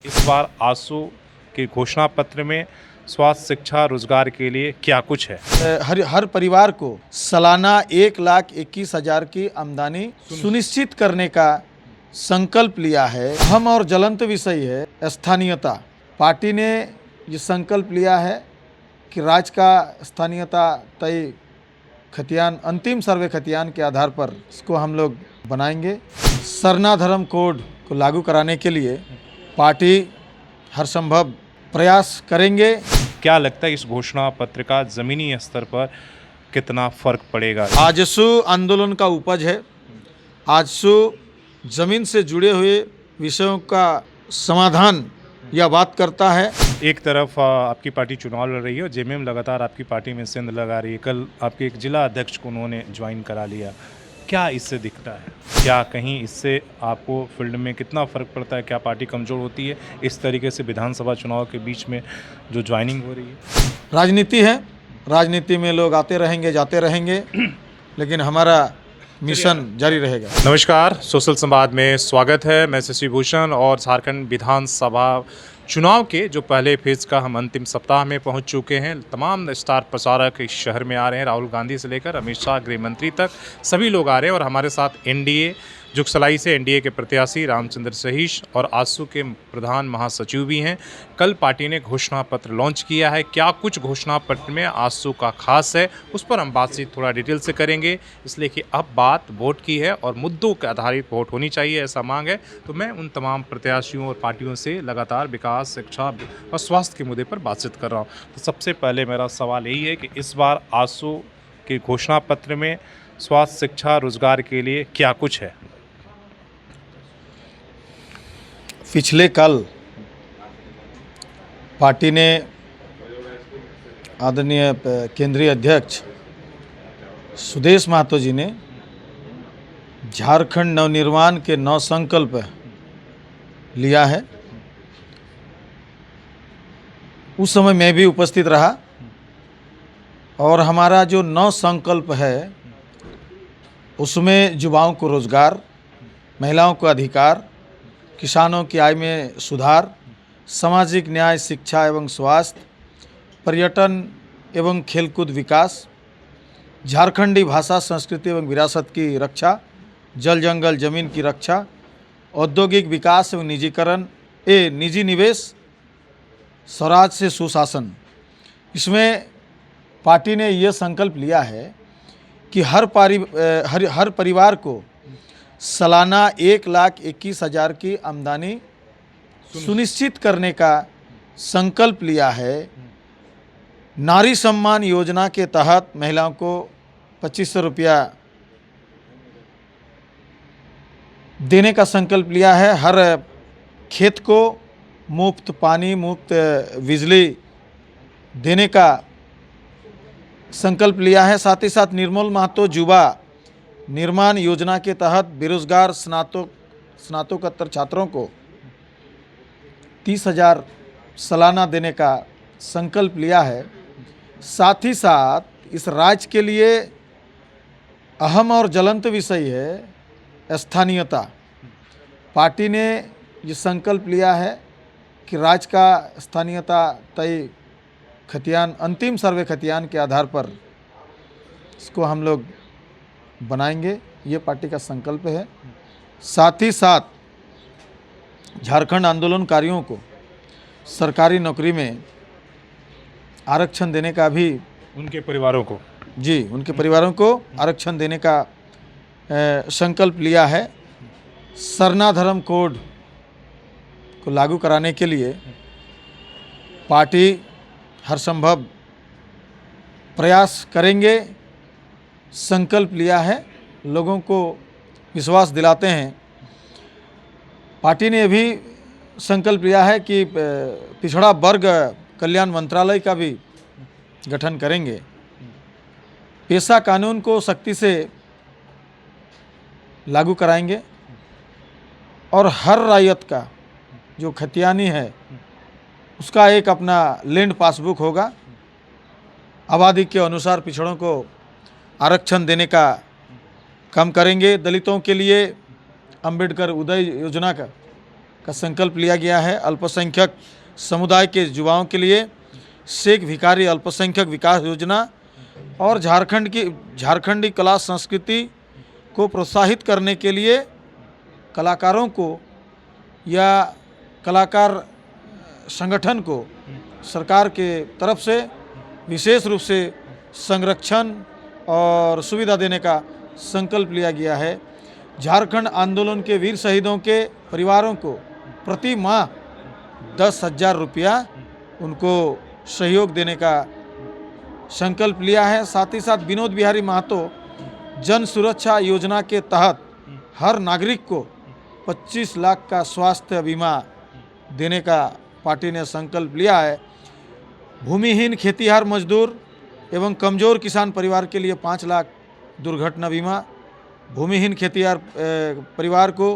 इस बार आसू के घोषणा पत्र में स्वास्थ्य, शिक्षा, रोजगार के लिए क्या कुछ है? हर परिवार को सालाना 1,21,000 की आमदनी सुनिश्चित करने का संकल्प लिया है। अहम और ज्वलंत विषय है स्थानीयता। पार्टी ने ये संकल्प लिया है कि राज्य का स्थानीयता तय खतियान, अंतिम सर्वे खतियान के आधार पर इसको हम लोग बनाएंगे। सरना धर्म कोड को लागू कराने के लिए पार्टी हर संभव प्रयास करेंगे। क्या लगता है इस घोषणा पत्र का जमीनी स्तर पर कितना फर्क पड़ेगा? आजसू आंदोलन का उपज है। आजसू जमीन से जुड़े हुए विषयों का समाधान या बात करता है। एक तरफ आपकी पार्टी चुनाव लड़ रही है और जेएमएम लगातार आपकी पार्टी में सिंध लगा रही है। कल आपके एक जिला अध्यक्ष को उन्होंने ज्वाइन करा लिया। क्या इससे दिखता है? क्या कहीं इससे आपको फील्ड में कितना फ़र्क पड़ता है? क्या पार्टी कमज़ोर होती है इस तरीके से विधानसभा चुनाव के बीच में जो ज्वाइनिंग हो रही है? राजनीति है, राजनीति में लोग आते रहेंगे जाते रहेंगे, लेकिन हमारा मिशन जारी रहेगा। नमस्कार, सोशल संवाद में स्वागत है। मैं शशि भूषण और झारखंड विधानसभा चुनाव के जो पहले फेज़ का हम अंतिम सप्ताह में पहुंच चुके हैं। तमाम स्टार प्रचारक इस शहर में आ रहे हैं। राहुल गांधी से लेकर अमित शाह, गृह मंत्री तक सभी लोग आ रहे हैं और हमारे साथ एनडीए जुगसलाई से एनडीए के प्रत्याशी रामचंद्र सहीश और आजसू के प्रधान महासचिव भी हैं। कल पार्टी ने घोषणा पत्र लॉन्च किया है। क्या कुछ घोषणा पत्र में आजसू का खास है, उस पर हम बातचीत थोड़ा डिटेल से करेंगे, इसलिए कि अब बात वोट की है और मुद्दों के आधारित वोट होनी चाहिए, ऐसा मांग है। तो मैं उन तमाम प्रत्याशियों और पार्टियों से लगातार विकास, शिक्षा और स्वास्थ्य के मुद्दे पर बातचीत कर रहा हूँ। तो सबसे पहले मेरा सवाल यही है कि इस बार आजसू के घोषणा पत्र में स्वास्थ्य, शिक्षा, रोजगार के लिए क्या कुछ है? पिछले कल पार्टी ने आदरणीय केंद्रीय अध्यक्ष सुदेश महतो जी ने झारखंड नवनिर्माण के 9 संकल्प लिया है। उस समय मैं भी उपस्थित रहा और हमारा जो 9 संकल्प है उसमें युवाओं को रोजगार, महिलाओं को अधिकार, किसानों की आय में सुधार, सामाजिक न्याय, शिक्षा एवं स्वास्थ्य, पर्यटन एवं खेलकूद विकास, झारखंडी भाषा, संस्कृति एवं विरासत की रक्षा, जल जंगल जमीन की रक्षा, औद्योगिक विकास एवं निजी निवेश, स्वराज से सुशासन। इसमें पार्टी ने यह संकल्प लिया है कि हर परिवार को सालाना 1,21,000 की आमदनी सुनिश्चित करने का संकल्प लिया है। नारी सम्मान योजना के तहत महिलाओं को 2,500 रुपया देने का संकल्प लिया है। हर खेत को मुफ्त पानी, मुफ्त बिजली देने का संकल्प लिया है। साथ ही साथ निर्मल महतो युवा निर्माण योजना के तहत बेरोजगार स्नातकोत्तर छात्रों को 30,000 सालाना देने का संकल्प लिया है। साथ ही साथ इस राज्य के लिए अहम और ज्वलंत विषय है स्थानीयता। पार्टी ने ये संकल्प लिया है कि राज्य का स्थानीयता तय खतियान, अंतिम सर्वे खतियान के आधार पर इसको हम लोग बनाएंगे। ये पार्टी का संकल्प है। साथ ही साथ झारखंड आंदोलनकारियों को सरकारी नौकरी में आरक्षण देने का भी, उनके परिवारों को आरक्षण देने का संकल्प लिया है। सरना धर्म कोड को लागू कराने के लिए पार्टी हर संभव प्रयास करेंगे। संकल्प लिया है, लोगों को विश्वास दिलाते हैं। पार्टी ने भी संकल्प लिया है कि पिछड़ा वर्ग कल्याण मंत्रालय का भी गठन करेंगे। पेशा कानून को सख्ती से लागू कराएंगे और हर रायत का जो खतियानी है उसका एक अपना लैंड पासबुक होगा। आबादी के अनुसार पिछड़ों को आरक्षण देने का काम करेंगे। दलितों के लिए अंबेडकर उदय योजना का का संकल्प लिया गया है। अल्पसंख्यक समुदाय के युवाओं के लिए शेख भिखारी अल्पसंख्यक विकास योजना और झारखंडी कला संस्कृति को प्रोत्साहित करने के लिए कलाकारों को या कलाकार संगठन को सरकार के तरफ से विशेष रूप से संरक्षण और सुविधा देने का संकल्प लिया गया है। झारखंड आंदोलन के वीर शहीदों के परिवारों को प्रति माह 10,000 रुपया उनको सहयोग देने का संकल्प लिया है। साथ ही साथ विनोद बिहारी महतो जन सुरक्षा योजना के तहत हर नागरिक को 25 लाख का स्वास्थ्य बीमा देने का पार्टी ने संकल्प लिया है। भूमिहीन खेतीहार मजदूर एवं कमज़ोर किसान परिवार के लिए 5 लाख दुर्घटना बीमा, भूमिहीन खेतीहार परिवार को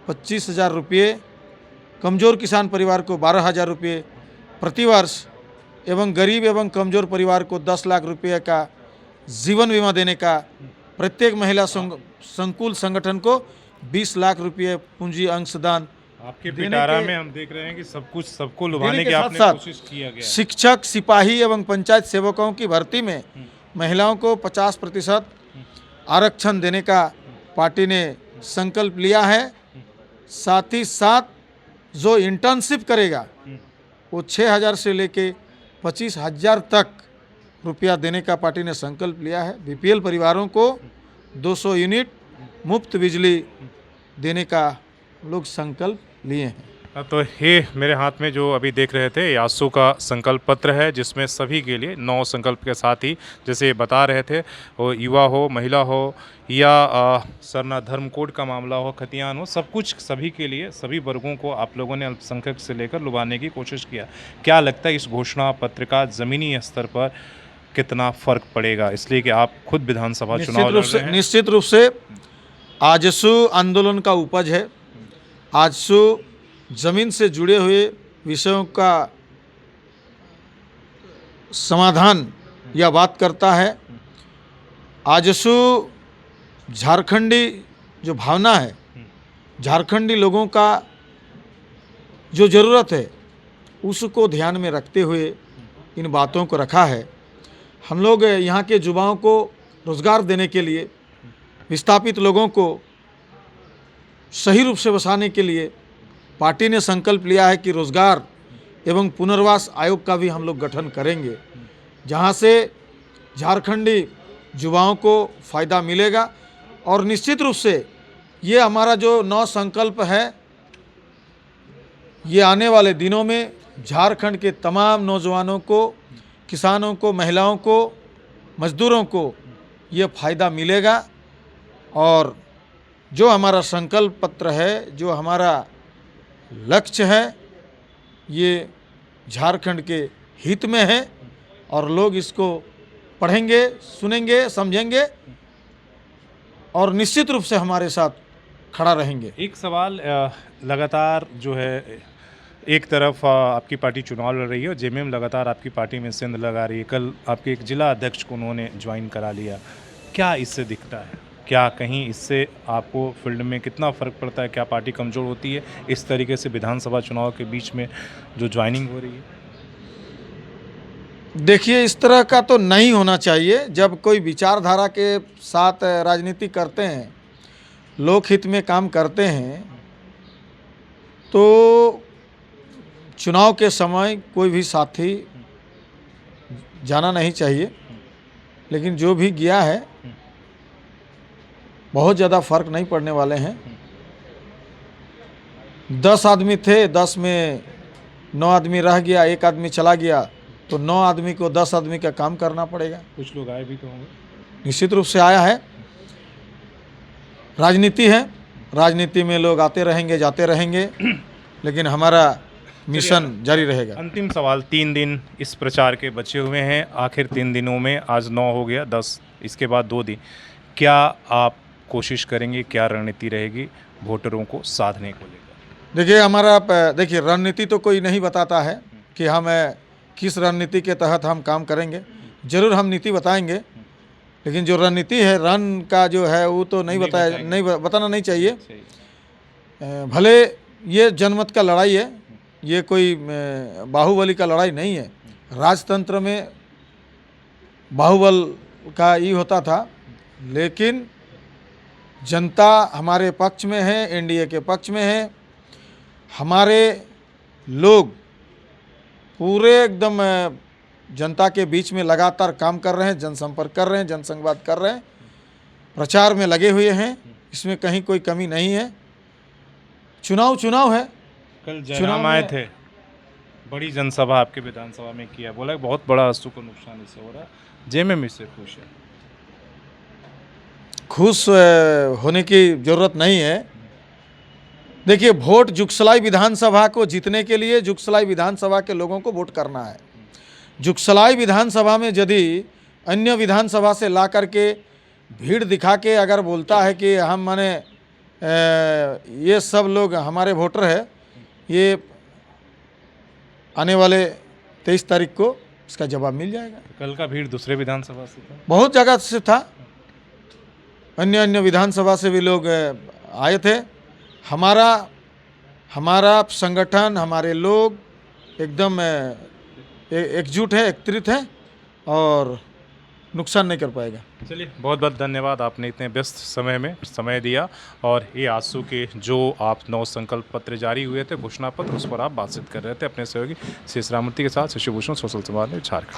25,000 रुपये, कमज़ोर किसान परिवार को 12,000 रुपये प्रतिवर्ष एवं गरीब एवं कमज़ोर परिवार को 10 लाख रुपये का जीवन बीमा देने का, प्रत्येक महिला संकुल संगठन को 20 लाख रुपये पूंजी अंशदान आपके पिटारा में हम देख रहे हैं कि सब कुछ सबको लुभाने की आपने कोशिश किया गया। शिक्षक, सिपाही एवं पंचायत सेवकों की भर्ती में महिलाओं को 50% आरक्षण देने का पार्टी ने संकल्प लिया है। साथ ही साथ जो इंटर्नशिप करेगा वो 6,000 से लेके 25,000 तक रुपया देने का पार्टी ने संकल्प लिया है। बीपीएल परिवारों को 200 यूनिट मुफ्त बिजली देने का लोग संकल्प लिए हैं। तो ये मेरे हाथ में जो अभी देख रहे थे यासू का संकल्प पत्र है, जिसमें सभी के लिए 9 संकल्प के साथ ही जैसे बता रहे थे, वो युवा हो, महिला हो या सरना धर्म कोड का मामला हो, खतियान हो, सब कुछ सभी के लिए, सभी वर्गों को आप लोगों ने अल्पसंख्यक से लेकर लुभाने की कोशिश किया। क्या लगता है इस घोषणा पत्र का ज़मीनी स्तर पर कितना फ़र्क पड़ेगा, इसलिए कि आप खुद विधानसभा चुनाव लड़ रहे हैं? निश्चित रूप से आजसू आंदोलन का उपज है। आजसू ज़मीन से जुड़े हुए विषयों का समाधान या बात करता है। आजसू झारखंडी जो भावना है, झारखंडी लोगों का जो ज़रूरत है, उसको ध्यान में रखते हुए इन बातों को रखा है। हम लोग यहाँ के युवाओं को रोज़गार देने के लिए, विस्थापित लोगों को सही रूप से बसाने के लिए पार्टी ने संकल्प लिया है कि रोज़गार एवं पुनर्वास आयोग का भी हम लोग गठन करेंगे, जहाँ से झारखंडी युवाओं को फ़ायदा मिलेगा। और निश्चित रूप से ये हमारा जो 9 संकल्प है, ये आने वाले दिनों में झारखंड के तमाम नौजवानों को, किसानों को, महिलाओं को, मजदूरों को ये फ़ायदा मिलेगा। और जो हमारा संकल्प पत्र है, जो हमारा लक्ष्य है, ये झारखंड के हित में है और लोग इसको पढ़ेंगे, सुनेंगे, समझेंगे और निश्चित रूप से हमारे साथ खड़ा रहेंगे। एक सवाल, लगातार जो है एक तरफ आपकी पार्टी चुनाव लड़ रही है और जेएमएम लगातार आपकी पार्टी में सिंध लगा रही है। कल आपके एक जिला अध्यक्ष को उन्होंने ज्वाइन करा लिया। क्या इससे दिखता है? क्या कहीं इससे आपको फील्ड में कितना फ़र्क पड़ता है? क्या पार्टी कमज़ोर होती है इस तरीके से विधानसभा चुनाव के बीच में जो ज्वाइनिंग हो रही है? देखिए, इस तरह का तो नहीं होना चाहिए। जब कोई विचारधारा के साथ राजनीति करते हैं, लोकहित में काम करते हैं, तो चुनाव के समय कोई भी साथी जाना नहीं चाहिए। लेकिन जो भी गया है, बहुत ज़्यादा फर्क नहीं पड़ने वाले हैं। 10 आदमी थे, 10 में 9 आदमी रह गया, 1 आदमी चला गया, तो 9 आदमी को 10 आदमी का काम करना पड़ेगा। कुछ लोग आए भी तो होंगे। निश्चित रूप से आया है। राजनीति है, राजनीति में लोग आते रहेंगे, जाते रहेंगे, लेकिन हमारा मिशन जारी रहेगा। अंतिम सवाल, 3 दिन इस प्रचार के बचे हुए हैं। आखिर 3 दिनों में आज 9 हो गया, 10, इसके बाद 2 दिन, क्या आप कोशिश करेंगे? क्या रणनीति रहेगी वोटरों को साधने को लेकर? देखिए रणनीति तो कोई नहीं बताता है कि हम किस रणनीति के तहत हम काम करेंगे। ज़रूर हम नीति बताएंगे, लेकिन जो रणनीति है, रन का जो है वो तो नहीं बताना नहीं चाहिए। भले ये जनमत का लड़ाई है, ये कोई बाहुबली का लड़ाई नहीं है। राजतंत्र में बाहुबल का ही होता था, लेकिन जनता हमारे पक्ष में है, एनडीए के पक्ष में है। हमारे लोग पूरे एकदम जनता के बीच में लगातार काम कर रहे हैं, जनसंपर्क कर रहे हैं, जनसंवाद कर रहे हैं, प्रचार में लगे हुए हैं, इसमें कहीं कोई कमी नहीं है। चुनाव है। कल जयराम आए थे, बड़ी जनसभा आपके विधानसभा में किया, बोला कि बहुत बड़ा आंसू को नुकसान इससे हो रहा है। जेएमएम इससे खुश है? खुश होने की ज़रूरत नहीं है। देखिए, वोट जुगसलाई विधानसभा को जीतने के लिए जुगसलाई विधानसभा के लोगों को वोट करना है। जुगसलाई विधानसभा में यदि अन्य विधानसभा से ला करके भीड़ दिखा के अगर बोलता है कि हम माने ये सब लोग हमारे वोटर है, ये आने वाले 23 तारीख को इसका जवाब मिल जाएगा। कल का भीड़ दूसरे विधानसभा से था, बहुत जगह से था, अन्य विधानसभा से भी लोग आए थे। हमारा संगठन, हमारे लोग एकदम एकजुट है, एकत्रित है और नुकसान नहीं कर पाएगा। चलिए, बहुत बहुत धन्यवाद, आपने इतने व्यस्त समय में समय दिया और ये आंसू के जो आप 9 संकल्प पत्र जारी हुए थे, घोषणा पत्र, उस पर आप बातचीत कर रहे थे अपने सहयोगी शेष राममूर्ति के साथ। शशि भूषण, सोशल संवाद में झारखंड।